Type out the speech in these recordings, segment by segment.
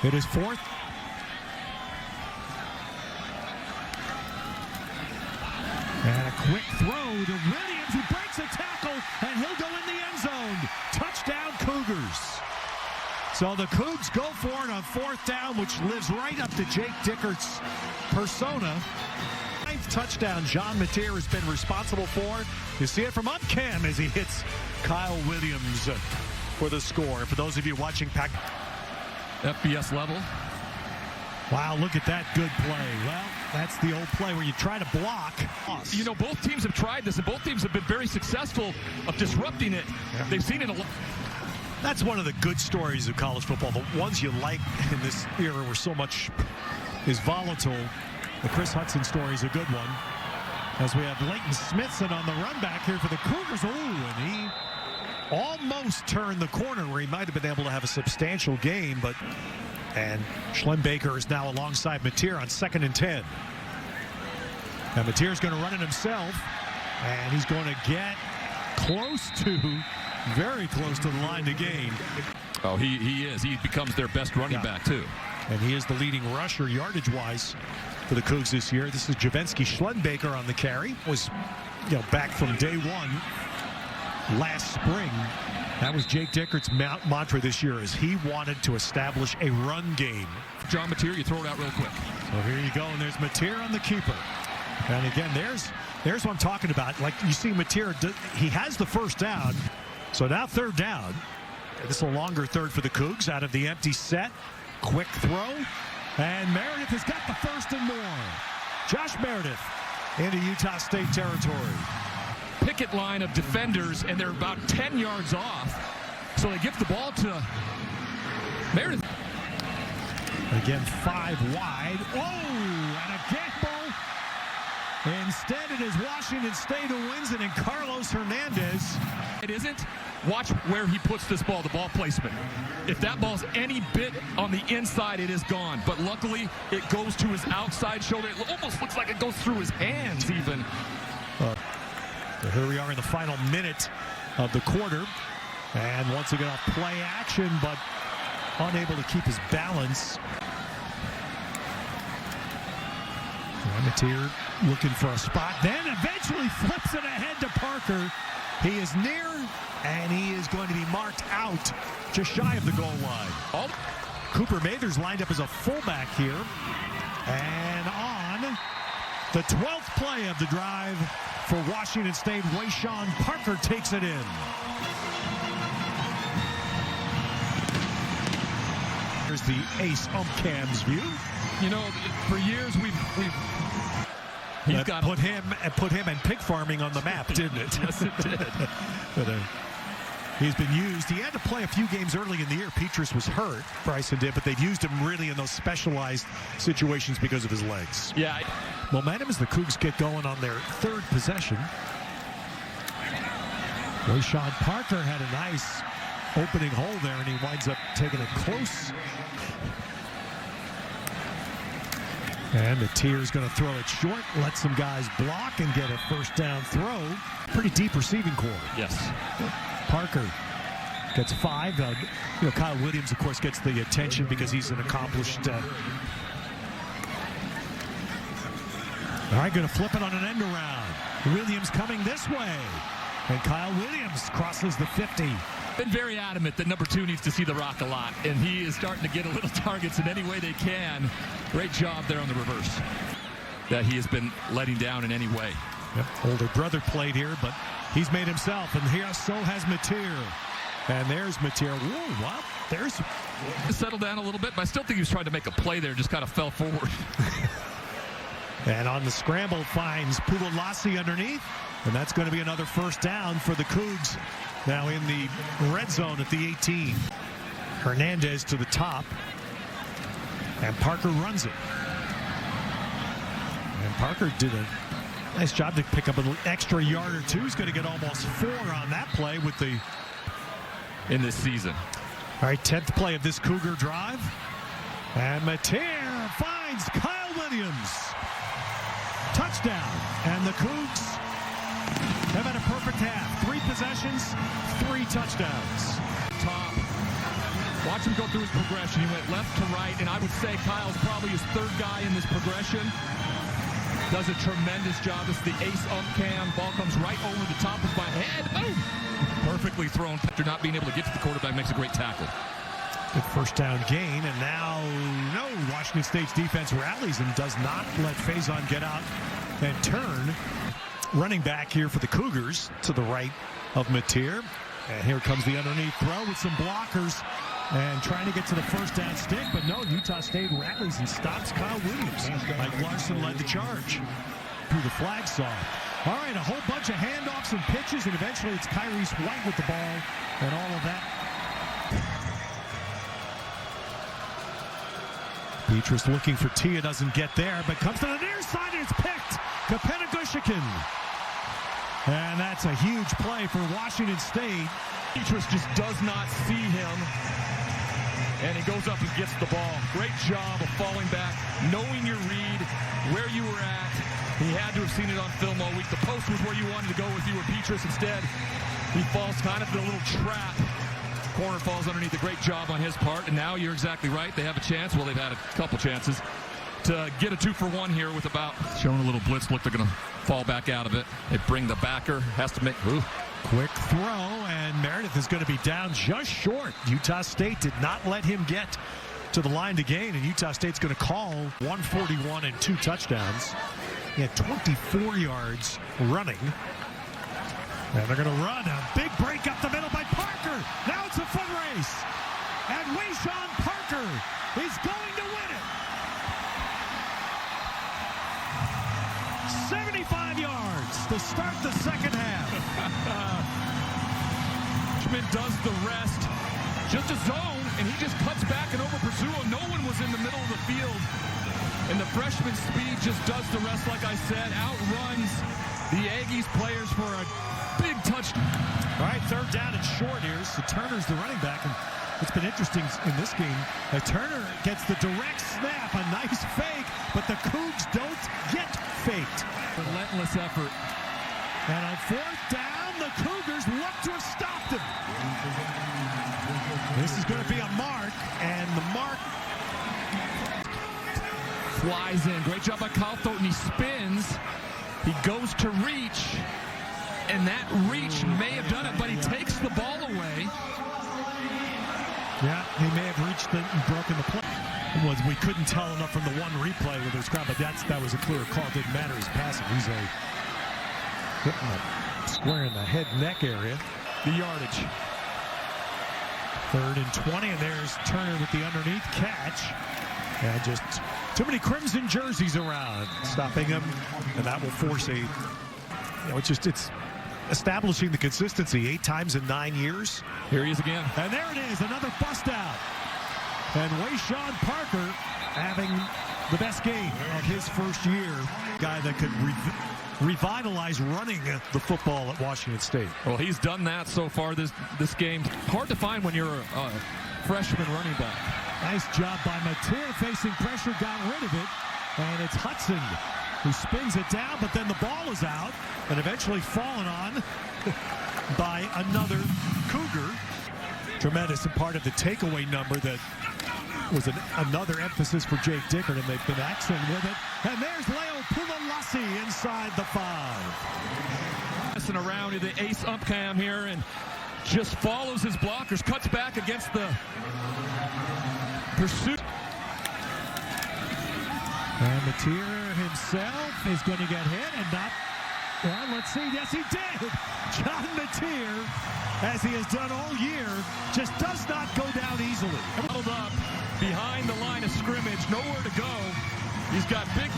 It is fourth. And a quick throw to Williams, who breaks a tackle, and he'll go in the end zone. Touchdown, Cougars. So the Cougs go for it on fourth down, which lives right up to Jake Dickert's persona. Ninth touchdown John Mateer has been responsible for. You see it from up cam as he hits Kyle Williams for the score. For those of you watching FBS level. Wow, look at that good play. Well, that's the old play where you try to block. You know, both teams have tried this, and both teams have been very successful of disrupting it. Yeah. They've seen it a lot. That's one of the good stories of college football. The ones you like in this era where so much is volatile. The Chris Hudson story is a good one. As we have Leighton Smithson on the run back here for the Cougars. Oh, and he almost turned the corner where he might have been able to have a substantial gain, but and Schlembaker is now alongside Mateer on 2nd and 10. Now Mateer's going to run it himself, and he's going to get very close to the line to gain. Oh, he is. He becomes their best running back, too. And he is the leading rusher yardage-wise for the Cougs this year. This is Javensky Schlembaker on the carry. Was, back from day one last spring. That was Jake Dickert's mantra this year, is he wanted to establish a run game. John Mateer, you throw it out real quick. So here you go, and there's Mateer on the keeper. And again, there's what I'm talking about. Like you see Mateer, he has the first down. So now third down. This is a longer third for the Cougs out of the empty set. Quick throw. And Meredith has got the first and more. Josh Meredith into Utah State territory. Picket line of defenders, and they're about 10 yards off. So they give the ball to Meredith. Again, 5 wide. Oh, and a gamble. Instead, it is Washington State who wins it, and Carlos Hernandez. It isn't. Watch where he puts this ball, the ball placement. If that ball's any bit on the inside, it is gone. But luckily, it goes to his outside shoulder. It almost looks like it goes through his hands, even. So here we are in the final minute of the quarter. And once again, off play action, but unable to keep his balance. Mateer looking for a spot, then eventually flips it ahead to Parker. He is near, and he is going to be marked out just shy of the goal line. Cooper Mathers lined up as a fullback here. And on the 12th play of the drive for Washington State, Wayshawn Parker takes it in. Here's the ace Cam's view. You know, for years we've put him and pig farming on the map, didn't it? Yes, it did. But, he's been used. He had to play a few games early in the year. Petrus was hurt. Bryson did, but they've used him really in those specialized situations because of his legs. Yeah. Momentum as the Cougs get going on their third possession. Wayshawn Parker had a nice opening hole there, and he winds up taking it close. And Mateer's going to throw it short, let some guys block, and get a first down throw. Pretty deep receiving core. Yes. Parker gets 5. Kyle Williams, of course, gets the attention because he's an accomplished. All right, going to flip it on an end around. Williams coming this way. And Kyle Williams crosses the 50. Been very adamant that number 2 needs to see the rock a lot, and he is starting to get a little targets in any way they can. Great job there on the reverse. That he has been letting down in any way. Yep. Older brother played here, but he's made himself, and here so has Mateer. And there's Mateer. Whoa, wow. There's settled down a little bit, but I still think he was trying to make a play there, just kind of fell forward. And on the scramble finds Pulalasi underneath, and that's going to be another first down for the Cougs. Now in the red zone at the 18. Hernandez to the top. And Parker runs it. And Parker did a nice job to pick up an extra yard or two. He's going to get almost 4 on that play with the in this season. All right, 10th play of this Cougar drive. And Mateer finds Kyle Williams. Touchdown. And the Cougs have had a perfect half. 3 possessions, 3 touchdowns. Top. Watch him go through his progression. He went left to right, and I would say Kyle's probably his third guy in this progression. Does a tremendous job. This is the ace up cam. Ball comes right over the top of my head. Boom! Perfectly thrown. After not being able to get to the quarterback, makes a great tackle. Good first down gain, and now, no, Washington State's defense rallies and does not let Faison get out and turn. Running back here for the Cougars to the right of Mateer. And here comes the underneath throw with some blockers and trying to get to the first down stick, but no, Utah State rallies and stops Kyle Williams. Mike Larson led the charge through the flag saw. All right, a whole bunch of handoffs and pitches, and eventually it's Kyrese White with the ball and all of that. Petrus looking for Tia, doesn't get there, but comes to the near side and it's picked. Kapenagushikin. And that's a huge play for Washington State. Petrus just does not see him, and he goes up and gets the ball. Great job of falling back, knowing your read, where you were at. He had to have seen it on film all week. The post was where you wanted to go if you were Petrus. Instead, he falls kind of in a little trap. Corner falls underneath. A great job on his part, and now you're exactly right. They have a chance. Well, they've had a couple chances to get a 2-for-1 here with about showing a little blitz look. They're going to fall back out of it. They bring the backer, has to make quick throw, and Meredith is going to be down just short. Utah State did not let him get to the line to gain, and Utah State's going to call 141 and 2 touchdowns. He had 24 yards running. And they're going to run a big break up the middle by Parker. Now it's a foot race. And Wayshawn Parker is going to win it. 75 yards to start the second half. Schmidt does the rest. Just a zone, and he just cuts back and over Pursuo. No one was in the middle of the field. And the freshman speed just does the rest, like I said. Outruns the Aggies players for a big touchdown. All right, third down and short here. So Turner's the running back, and it's been interesting in this game. Turner gets the direct snap, a nice fake, but the Cougs don't get faked. Relentless effort. And on fourth down, the Cougars look to have stopped him. This is going to be a mark, and the mark flies in. Great job by Kyle Thornton. He spins. He goes to reach, and that reach may have done it, but he takes the ball away. Yeah, he may have reached it and broken the play. We couldn't tell enough from the one replay with his crowd, but that was a clear call. Didn't matter his passing. He's hitting a square in the head neck area. The yardage. 3rd and 20, and there's Turner with the underneath catch. And just too many crimson jerseys around, stopping him, and that will force it's establishing the consistency 8 times in 9 years. Here he is again. And there it is, another bust out. And Wayshawn Parker having the best game of his first year. Guy that could revitalize running the football at Washington State. Well, he's done that so far this game. Hard to find when you're a freshman running back. Nice job by Mateer, facing pressure, got rid of it. And it's Hudson who spins it down, but then the ball is out and eventually fallen on by another Cougar. Tremendous, and part of the takeaway number that was another emphasis for Jake Dickert, and they've been excellent with it. And there's Leo Pulalasi inside the 5. Messing around in the ace up cam here and just follows his blockers, cuts back against the pursuit. And Mateer himself is going to get hit and not. Well, let's see. Yes, he did. John Mateer, as he has done all year, just does not go down easily. Held up behind the line of scrimmage, nowhere to go. He's got big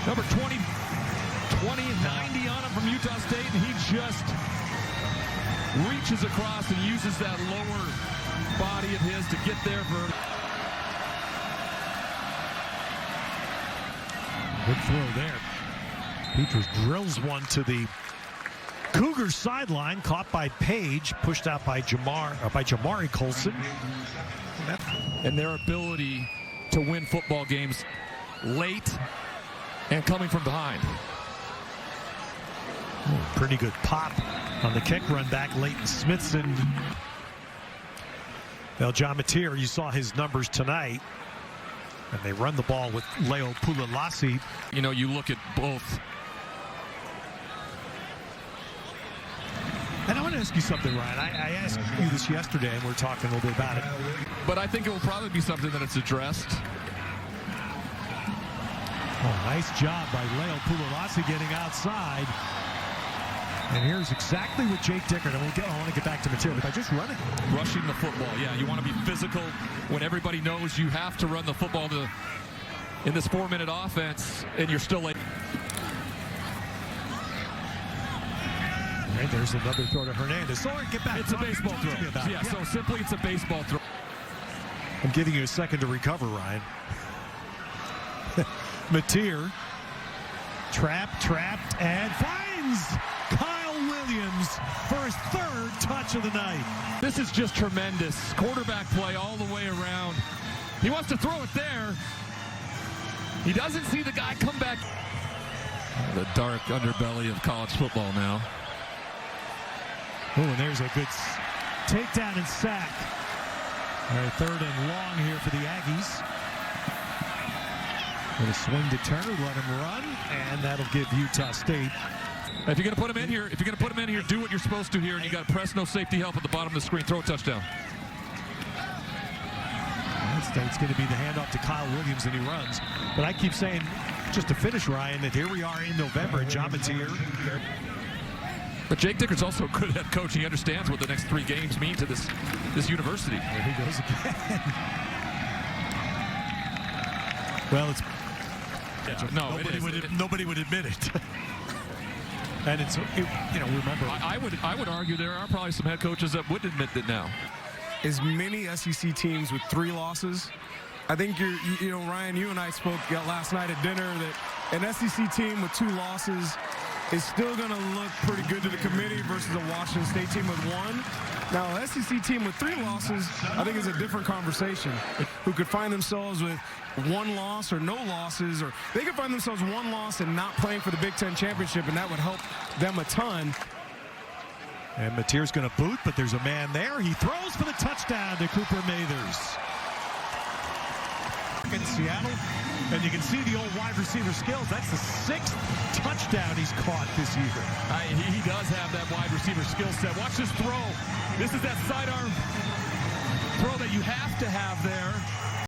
number 20, 90 on him from Utah State, and he just reaches across and uses that lower body of his to get there for. Good throw there. Petrus drills one to the Cougars sideline, caught by Page, pushed out by Jamari Colson. And their ability to win football games late and coming from behind. Pretty good pop on the kick run back. Leighton Smithson. Well, John Mateer, you saw his numbers tonight. And they run the ball with Leo Pulalasi. You know, you look at both. And I want to ask you something, Ryan. I asked you this yesterday, and we were talking a little bit about it. But I think it will probably be something that it's addressed. Oh, nice job by Leo Pulalasi getting outside. And here's exactly what Jake Dickert, I want to get back to Mateer, but by just running. Rushing the football, yeah. You want to be physical when everybody knows you have to run the football in this 4-minute offense, and you're still late. Right, there's another throw to Hernandez. So get back. It's a baseball throw. Yeah, so simply it's a baseball throw. I'm giving you a second to recover, Ryan. Mateer trapped, and finds Kyle Williams for his 3rd touch of the night. This is just tremendous. Quarterback play all the way around. He wants to throw it there. He doesn't see the guy come back. The dark underbelly of college football now. Oh, and there's a good takedown and sack. All right, 3rd and long here for the Aggies. With a swing to Turner, let him run, and that'll give Utah State. If you're going to put him in here, do what you're supposed to here, and you got to press no safety help at the bottom of the screen. Throw a touchdown. State's going to be the handoff to Kyle Williams, and he runs. But I keep saying, just to finish, Ryan, that here we are in November, and John Mateer. But Jake Dickert's also a good head coach. He understands what the next 3 games mean to this university. There he goes again. Well, it's nobody would admit it. And remember. I would argue there are probably some head coaches that would admit that now. As many SEC teams with 3 losses. I think Ryan, you and I spoke last night at dinner that an SEC team with 2 losses is still going to look pretty good to the committee versus a Washington State team with 1. Now, an SEC team with 3 losses, I think is a different conversation. Who could find themselves with 1 loss or no losses, or they could find themselves 1 loss and not playing for the Big Ten championship, and that would help them a ton. And Mateer's going to boot, but there's a man there. He throws for the touchdown to Cooper Mathers. In Seattle, and you can see the old wide receiver skills. That's the 6th touchdown he's caught this year. He does have that wide receiver skill set. Watch this throw. This is that sidearm throw that you have to have there.